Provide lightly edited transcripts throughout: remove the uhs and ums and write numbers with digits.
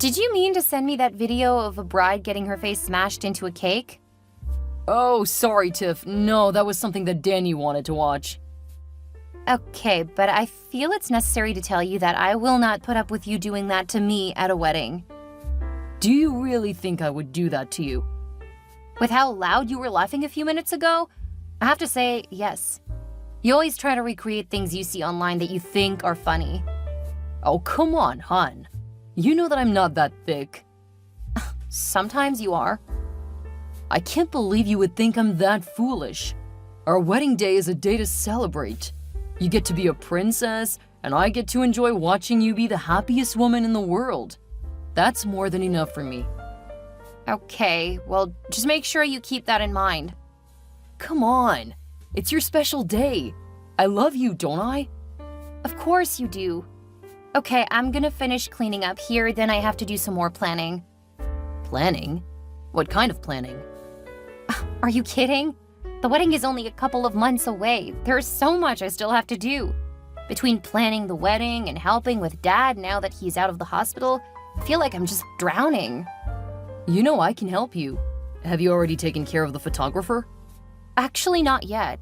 Did you mean to send me that video of a bride getting her face smashed into a cake? Oh, sorry, Tiff. No, that was something that Danny wanted to watch. Okay, but I feel it's necessary to tell you that I will not put up with you doing that to me at a wedding. Do you really think I would do that to you? With how loud you were laughing a few minutes ago, I have to say, yes. You always try to recreate things you see online that you think are funny. Oh, come on, hon. You know that I'm not that thick. Sometimes you are. I can't believe you would think I'm that foolish. Our wedding day is a day to celebrate. You get to be a princess, and I get to enjoy watching you be the happiest woman in the world. That's more than enough for me. Okay, well, just make sure you keep that in mind. Come on. It's your special day. I love you, don't I? Of course you do. Okay, I'm gonna finish cleaning up here, then I have to do some more planning. Planning? What kind of planning? Are you kidding? The wedding is only a couple of months away. There's so much I still have to do. Between planning the wedding and helping with Dad now that he's out of the hospital, I feel like I'm just drowning. You know I can help you. Have you already taken care of the photographer? Actually, not yet.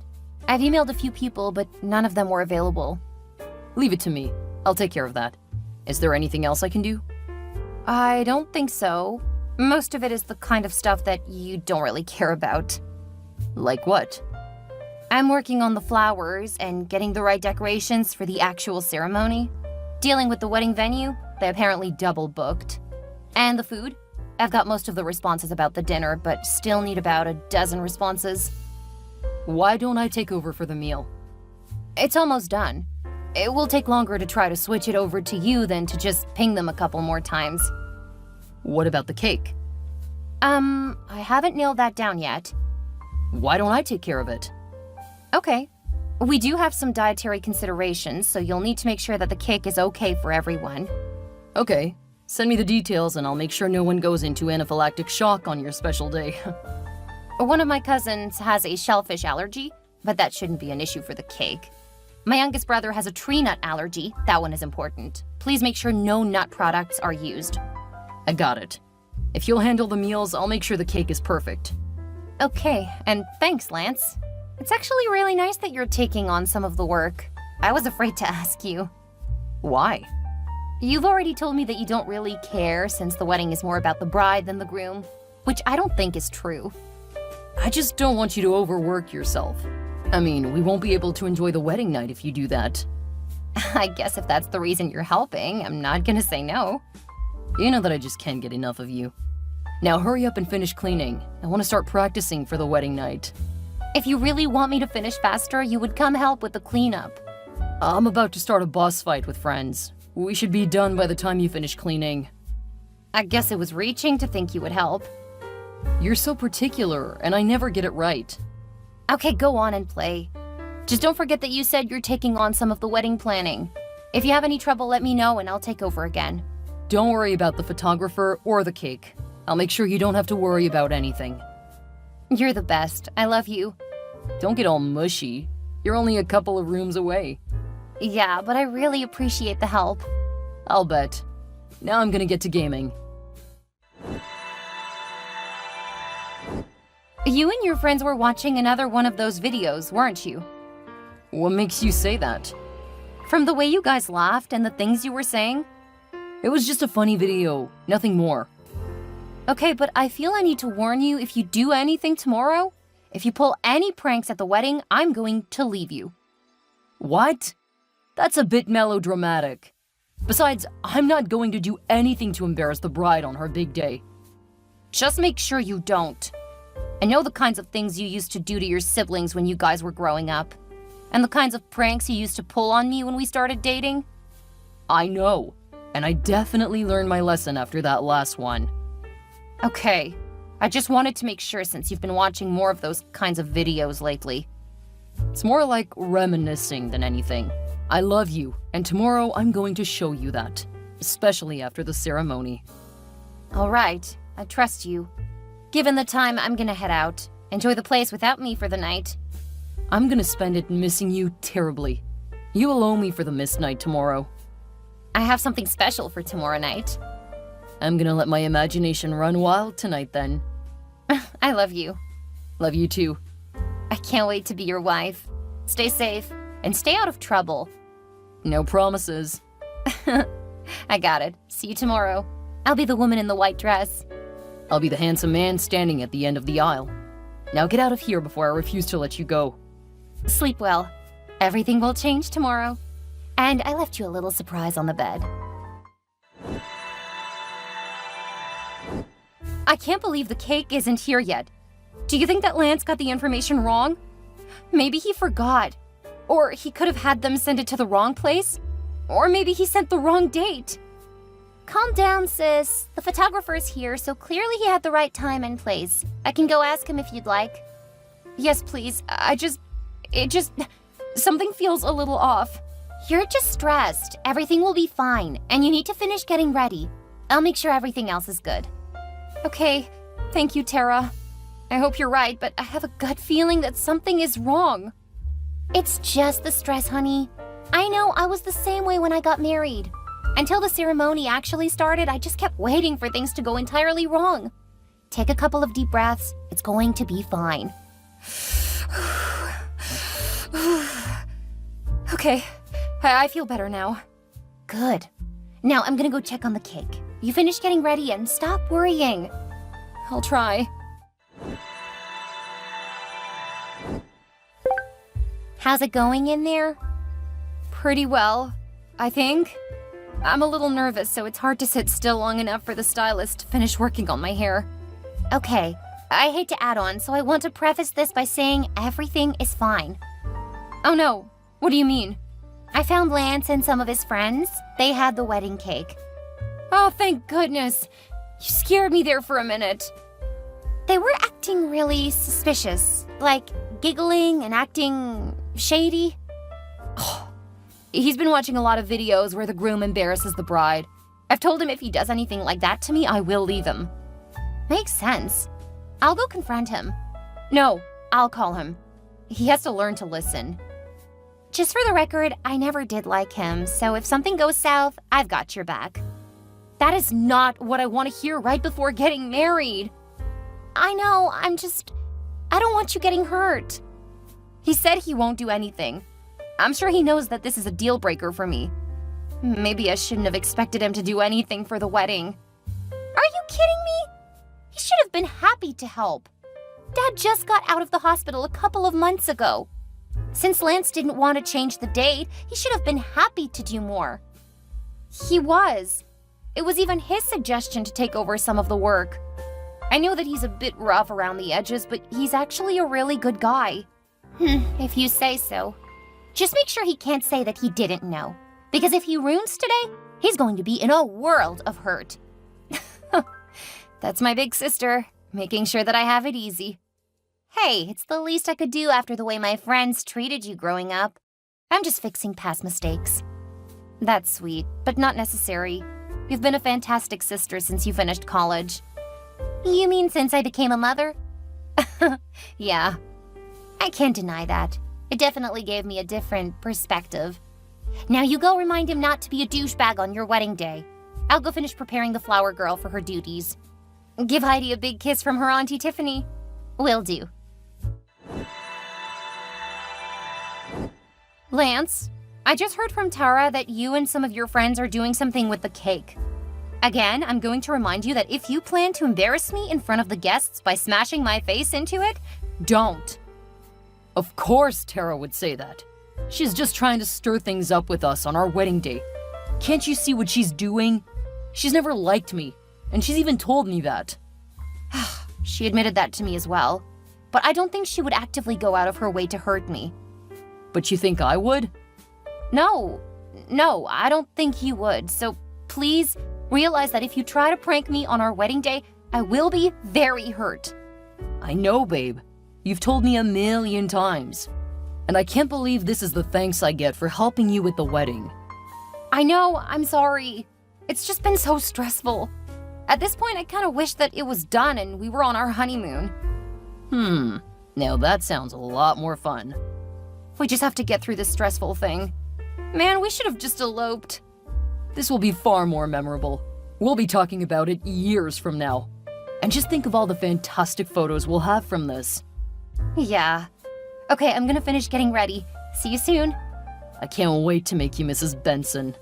I've emailed a few people, but none of them were available. Leave it to me. I'll take care of that. Is there anything else I can do? I don't think so. Most of it is the kind of stuff that you don't really care about. Like what? I'm working on the flowers and getting the right decorations for the actual ceremony. Dealing with the wedding venue, they apparently double booked. And the food? I've got most of the responses about the dinner, but still need about a dozen responses. Why don't I take over for the meal? It's almost done. It will take longer to try to switch it over to you than to just ping them a couple more times. What about the cake? I haven't nailed that down yet. Why don't I take care of it? Okay. We do have some dietary considerations, so you'll need to make sure that the cake is okay for everyone. Okay. Send me the details and I'll make sure no one goes into anaphylactic shock on your special day. One of my cousins has a shellfish allergy, but that shouldn't be an issue for the cake. My youngest brother has a tree nut allergy. That one is important. Please make sure no nut products are used. I got it. If you'll handle the meals, I'll make sure the cake is perfect. Okay, and thanks, Lance. It's actually really nice that you're taking on some of the work. I was afraid to ask you. Why? You've already told me that you don't really care since the wedding is more about the bride than the groom, which I don't think is true. I just don't want you to overwork yourself. I mean, we won't be able to enjoy the wedding night if you do that. I guess if that's the reason you're helping, I'm not gonna say no. You know that I just can't get enough of you. Now hurry up and finish cleaning. I want to start practicing for the wedding night. If you really want me to finish faster, you would come help with the cleanup. I'm about to start a boss fight with friends. We should be done by the time you finish cleaning. I guess it was reaching to think you would help. You're so particular, and I never get it right. Okay, go on and play. Just don't forget that you said you're taking on some of the wedding planning. If you have any trouble, let me know and I'll take over again. Don't worry about the photographer or the cake. I'll make sure you don't have to worry about anything. You're the best. I love you. Don't get all mushy. You're only a couple of rooms away. Yeah, but I really appreciate the help. I'll bet. Now I'm gonna get to gaming. You and your friends were watching another one of those videos, weren't you? What makes you say that? From the way you guys laughed and the things you were saying? It was just a funny video, nothing more. Okay, but I feel I need to warn you, if you do anything tomorrow, if you pull any pranks at the wedding, I'm going to leave you. What? That's a bit melodramatic. Besides, I'm not going to do anything to embarrass the bride on her big day. Just make sure you don't. I know the kinds of things you used to do to your siblings when you guys were growing up. And the kinds of pranks you used to pull on me when we started dating. I know. And I definitely learned my lesson after that last one. Okay. I just wanted to make sure since you've been watching more of those kinds of videos lately. It's more like reminiscing than anything. I love you, and tomorrow I'm going to show you that. Especially after the ceremony. All right. I trust you. Given the time, I'm gonna head out. Enjoy the place without me for the night. I'm gonna spend it missing you terribly. You will owe me for the missed night tomorrow. I have something special for tomorrow night. I'm gonna let my imagination run wild tonight then. I love you. Love you too. I can't wait to be your wife. Stay safe and stay out of trouble. No promises. I got it. See you tomorrow. I'll be the woman in the white dress. I'll be the handsome man standing at the end of the aisle. Now get out of here before I refuse to let you go. Sleep well. Everything will change tomorrow. And I left you a little surprise on the bed. I can't believe the cake isn't here yet. Do you think that Lance got the information wrong? Maybe he forgot. Or he could have had them send it to the wrong place. Or maybe he sent the wrong date. Calm down, sis. The photographer's here, so clearly he had the right time and place. I can go ask him if you'd like. Yes, please. Something feels a little off. You're just stressed. Everything will be fine, and you need to finish getting ready. I'll make sure everything else is good. Okay, thank you, Tara. I hope you're right, but I have a gut feeling that something is wrong. It's just the stress, honey. I know, I was the same way when I got married. Until the ceremony actually started, I just kept waiting for things to go entirely wrong. Take a couple of deep breaths. It's going to be fine. Okay, I feel better now. Good. Now I'm gonna go check on the cake. You finish getting ready and stop worrying. I'll try. How's it going in there? Pretty well, I think. I'm a little nervous, so it's hard to sit still long enough for the stylist to finish working on my hair. Okay, I hate to add on, so I want to preface this by saying everything is fine. Oh no, what do you mean? I found Lance and some of his friends. They had the wedding cake. Oh, thank goodness. You scared me there for a minute. They were acting really suspicious, like giggling and acting shady. He's been watching a lot of videos where the groom embarrasses the bride. I've told him if he does anything like that to me, I will leave him. Makes sense. I'll go confront him. No, I'll call him. He has to learn to listen. Just for the record, I never did like him, so if something goes south, I've got your back. That is not what I want to hear right before getting married. I know, I don't want you getting hurt. He said he won't do anything. I'm sure he knows that this is a deal breaker for me. Maybe I shouldn't have expected him to do anything for the wedding. Are you kidding me? He should have been happy to help. Dad just got out of the hospital a couple of months ago. Since Lance didn't want to change the date, he should have been happy to do more. He was. It was even his suggestion to take over some of the work. I know that he's a bit rough around the edges, but he's actually a really good guy. If you say so. Just make sure he can't say that he didn't know. Because if he ruins today, he's going to be in a world of hurt. That's my big sister, making sure that I have it easy. Hey, it's the least I could do after the way my friends treated you growing up. I'm just fixing past mistakes. That's sweet, but not necessary. You've been a fantastic sister since you finished college. You mean since I became a mother? Yeah. I can't deny that. It definitely gave me a different perspective. Now you go remind him not to be a douchebag on your wedding day. I'll go finish preparing the flower girl for her duties. Give Heidi a big kiss from her Auntie Tiffany. Will do. Lance, I just heard from Tara that you and some of your friends are doing something with the cake. Again, I'm going to remind you that if you plan to embarrass me in front of the guests by smashing my face into it, don't. Of course Tara would say that. She's just trying to stir things up with us on our wedding day. Can't you see what she's doing? She's never liked me, and she's even told me that. She admitted that to me as well, but I don't think she would actively go out of her way to hurt me. But you think I would? No, I don't think you would, so please realize that if you try to prank me on our wedding day, I will be very hurt. I know, babe. You've told me 1,000,000 times. And I can't believe this is the thanks I get for helping you with the wedding. I know, I'm sorry. It's just been so stressful. At this point, I kind of wish that it was done and we were on our honeymoon. Now that sounds a lot more fun. We just have to get through this stressful thing. Man, we should have just eloped. This will be far more memorable. We'll be talking about it years from now. And just think of all the fantastic photos we'll have from this. Yeah. Okay, I'm gonna finish getting ready. See you soon. I can't wait to make you Mrs. Benson.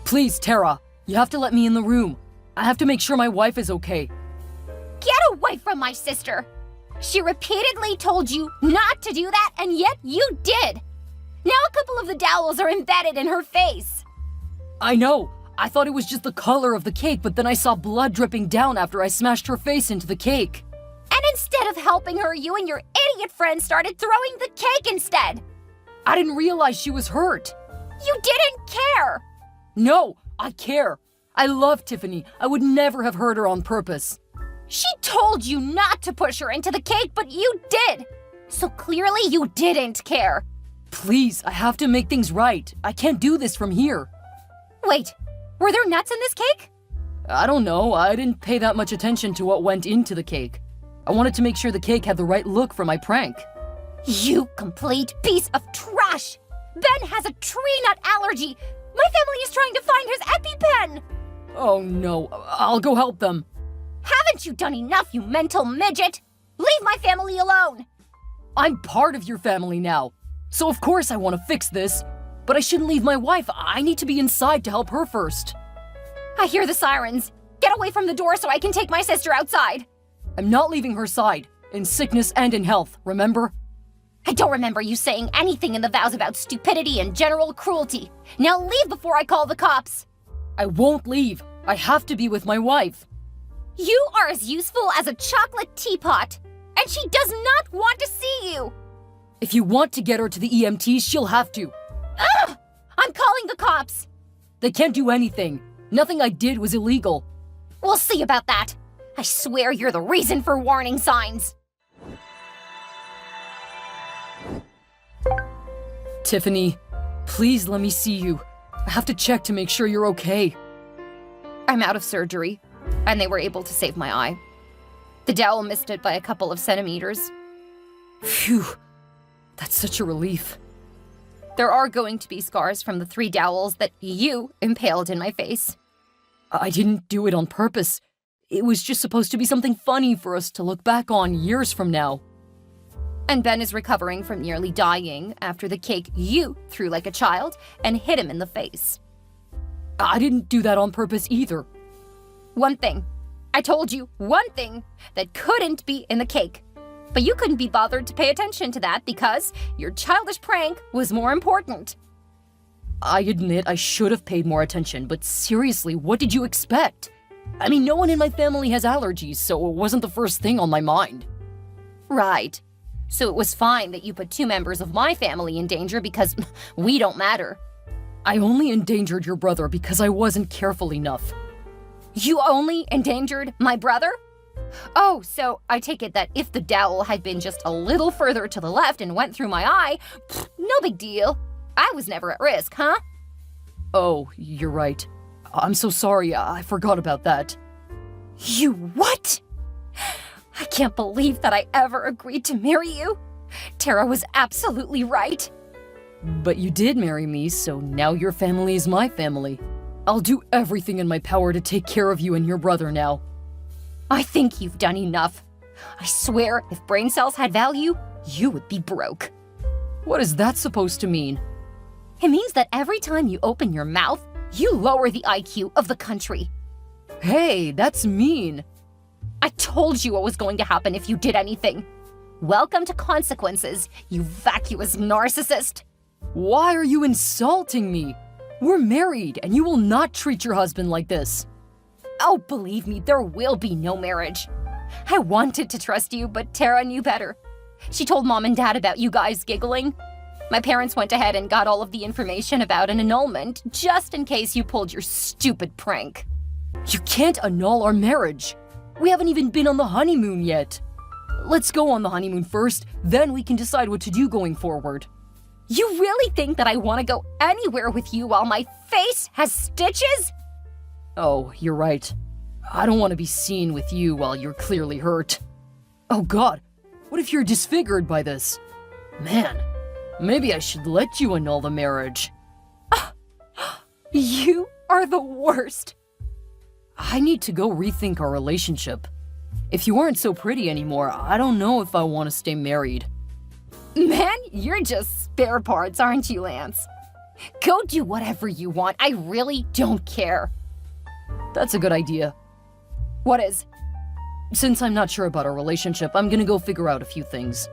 Please, Tara, you have to let me in the room. I have to make sure my wife is okay. Get away from my sister! She repeatedly told you not to do that, and yet you did! Now a couple of the dowels are embedded in her face. I know. I thought it was just the color of the cake, but then I saw blood dripping down after I smashed her face into the cake. And instead of helping her, you and your idiot friend started throwing the cake instead. I didn't realize she was hurt. You didn't care! No, I care. I love Tiffany. I would never have hurt her on purpose. She told you not to push her into the cake, but you did! So clearly you didn't care. Please, I have to make things right. I can't do this from here. Wait, were there nuts in this cake? I don't know. I didn't pay that much attention to what went into the cake. I wanted to make sure the cake had the right look for my prank. You complete piece of trash! Ben has a tree nut allergy! My family is trying to find his EpiPen! Oh no, I'll go help them. Haven't you done enough, you mental midget? Leave my family alone! I'm part of your family now, so of course I want to fix this. But I shouldn't leave my wife. I need to be inside to help her first. I hear the sirens. Get away from the door so I can take my sister outside. I'm not leaving her side, in sickness and in health, remember? I don't remember you saying anything in the vows about stupidity and general cruelty. Now leave before I call the cops. I won't leave. I have to be with my wife. You are as useful as a chocolate teapot, and she does not want to see you. If you want to get her to the EMTs, she'll have to. Ugh! I'm calling the cops. They can't do anything. Nothing I did was illegal. We'll see about that. I swear you're the reason for warning signs. Tiffany, please let me see you. I have to check to make sure you're okay. I'm out of surgery, and they were able to save my eye. The dowel missed it by a couple of centimeters. Phew, that's such a relief. There are going to be scars from the 3 dowels that you impaled in my face. I didn't do it on purpose. It was just supposed to be something funny for us to look back on years from now. And Ben is recovering from nearly dying after the cake you threw like a child and hit him in the face. I didn't do that on purpose either. One thing. I told you one thing that couldn't be in the cake. But you couldn't be bothered to pay attention to that because your childish prank was more important. I admit I should have paid more attention, but seriously, what did you expect? I mean, no one in my family has allergies, so it wasn't the first thing on my mind. Right. So it was fine that you put 2 members of my family in danger because we don't matter. I only endangered your brother because I wasn't careful enough. You only endangered my brother? Oh, so I take it that if the dowel had been just a little further to the left and went through my eye, no big deal. I was never at risk, huh? Oh, you're right. I'm so sorry, I forgot about that. You what? I can't believe that I ever agreed to marry you. Tara was absolutely right. But you did marry me, so now your family is my family. I'll do everything in my power to take care of you and your brother now. I think you've done enough. I swear, if brain cells had value, you would be broke. What is that supposed to mean? It means that every time you open your mouth, you lower the IQ of the country. Hey, that's mean. I told you what was going to happen if you did anything. Welcome to consequences, you vacuous narcissist. Why are you insulting me? We're married, and you will not treat your husband like this. Oh, believe me, there will be no marriage. I wanted to trust you, but Tara knew better. She told Mom and Dad about you guys giggling. My parents went ahead and got all of the information about an annulment, just in case you pulled your stupid prank. You can't annul our marriage. We haven't even been on the honeymoon yet. Let's go on the honeymoon first, then we can decide what to do going forward. You really think that I want to go anywhere with you while my face has stitches? Oh, you're right. I don't want to be seen with you while you're clearly hurt. Oh God, what if you're disfigured by this? Man, maybe I should let you annul the marriage. You are the worst. I need to go rethink our relationship. If you aren't so pretty anymore, I don't know if I want to stay married. Man, you're just spare parts, aren't you, Lance? Go do whatever you want. I really don't care. That's a good idea. What is? Since I'm not sure about our relationship, I'm gonna go figure out a few things.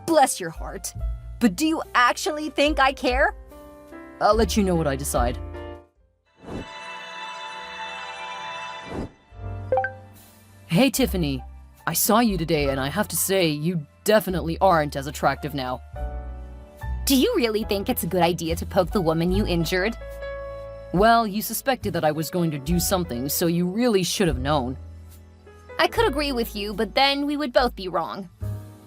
Bless your heart. But do you actually think I care? I'll let you know what I decide. Hey, Tiffany. I saw you today, and I have to say, you definitely aren't as attractive now. Do you really think it's a good idea to poke the woman you injured? Well, you suspected that I was going to do something, so you really should have known. I could agree with you, but then we would both be wrong.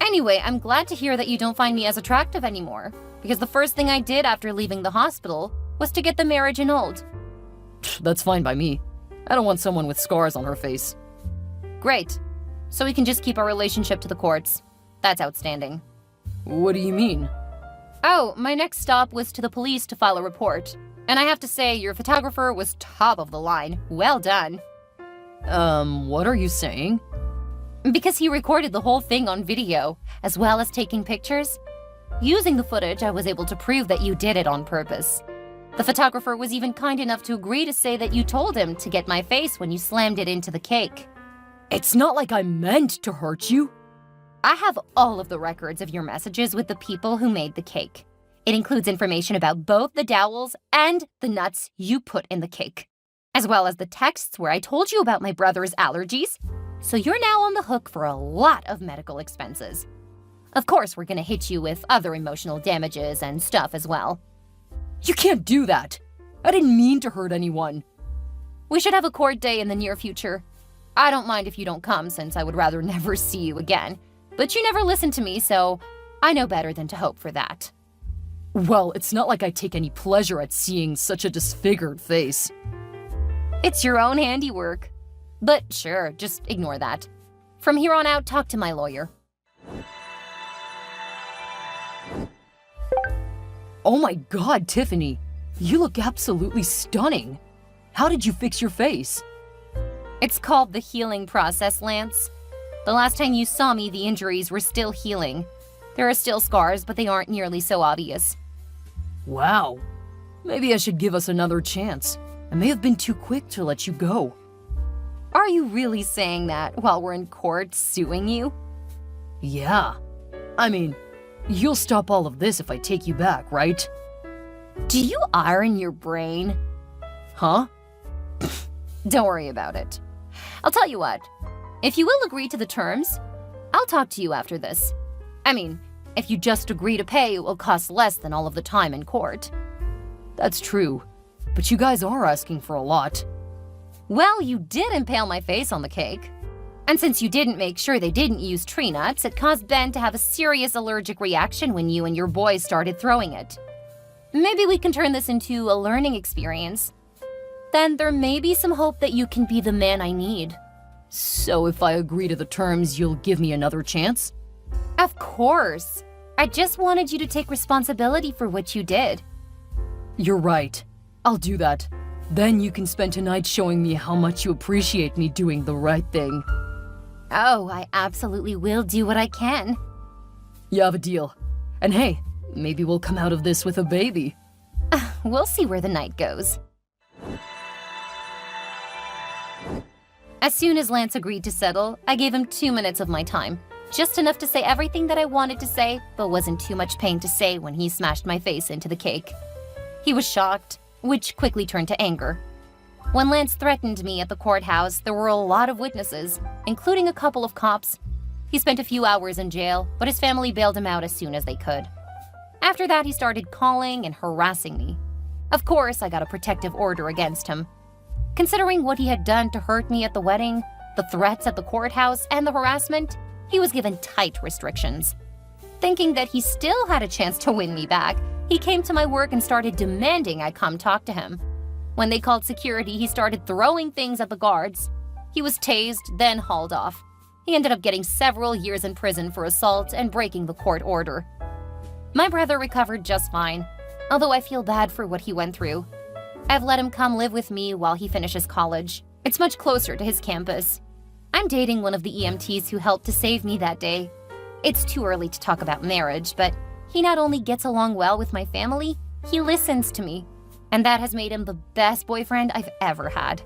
Anyway, I'm glad to hear that you don't find me as attractive anymore, because the first thing I did after leaving the hospital was to get the marriage annulled. That's fine by me. I don't want someone with scars on her face. Great. So we can just keep our relationship to the courts. That's outstanding. What do you mean? Oh, my next stop was to the police to file a report. And I have to say, your photographer was top of the line. Well done. What are you saying? Because he recorded the whole thing on video, as well as taking pictures. Using the footage, I was able to prove that you did it on purpose. The photographer was even kind enough to agree to say that you told him to get my face when you slammed it into the cake. It's not like I meant to hurt you. I have all of the records of your messages with the people who made the cake. It includes information about both the dowels and the nuts you put in the cake, as well as the texts where I told you about my brother's allergies. So you're now on the hook for a lot of medical expenses. Of course, we're gonna hit you with other emotional damages and stuff as well. You can't do that. I didn't mean to hurt anyone. We should have a court day in the near future. I don't mind if you don't come, since I would rather never see you again. But you never listen to me, so I know better than to hope for that. Well, it's not like I take any pleasure at seeing such a disfigured face. It's your own handiwork. But sure, just ignore that. From here on out, talk to my lawyer. Oh my god, Tiffany. You look absolutely stunning. How did you fix your face? It's called the healing process, Lance. The last time you saw me, the injuries were still healing. There are still scars, but they aren't nearly so obvious. Wow. Maybe I should give us another chance. I may have been too quick to let you go. Are you really saying that while we're in court suing you? Yeah. I mean, you'll stop all of this if I take you back, right? Do you iron your brain? Huh? Don't worry about it. I'll tell you what. If you will agree to the terms, I'll talk to you after this. I mean, if you just agree to pay, it will cost less than all of the time in court. That's true. But you guys are asking for a lot. Well, you did impale my face on the cake. And since you didn't make sure they didn't use tree nuts, it caused Ben to have a serious allergic reaction when you and your boys started throwing it. Maybe we can turn this into a learning experience. Then there may be some hope that you can be the man I need. So if I agree to the terms, you'll give me another chance? Of course. I just wanted you to take responsibility for what you did. You're right. I'll do that. Then you can spend tonight showing me how much you appreciate me doing the right thing. Oh, I absolutely will do what I can. You have a deal. And hey, maybe we'll come out of this with a baby. We'll see where the night goes. As soon as Lance agreed to settle, I gave him 2 minutes of my time. Just enough to say everything that I wanted to say, but wasn't too much pain to say when he smashed my face into the cake. He was shocked, which quickly turned to anger. When Lance threatened me at the courthouse, there were a lot of witnesses, including a couple of cops. He spent a few hours in jail, but his family bailed him out as soon as they could. After that, he started calling and harassing me. Of course, I got a protective order against him. Considering what he had done to hurt me at the wedding, the threats at the courthouse, and the harassment, he was given tight restrictions. Thinking that he still had a chance to win me back, he came to my work and started demanding I come talk to him. When they called security, he started throwing things at the guards. He was tased, then hauled off. He ended up getting several years in prison for assault and breaking the court order. My brother recovered just fine, although I feel bad for what he went through. I've let him come live with me while he finishes college. It's much closer to his campus. I'm dating one of the EMTs who helped to save me that day. It's too early to talk about marriage, but he not only gets along well with my family, he listens to me. And that has made him the best boyfriend I've ever had.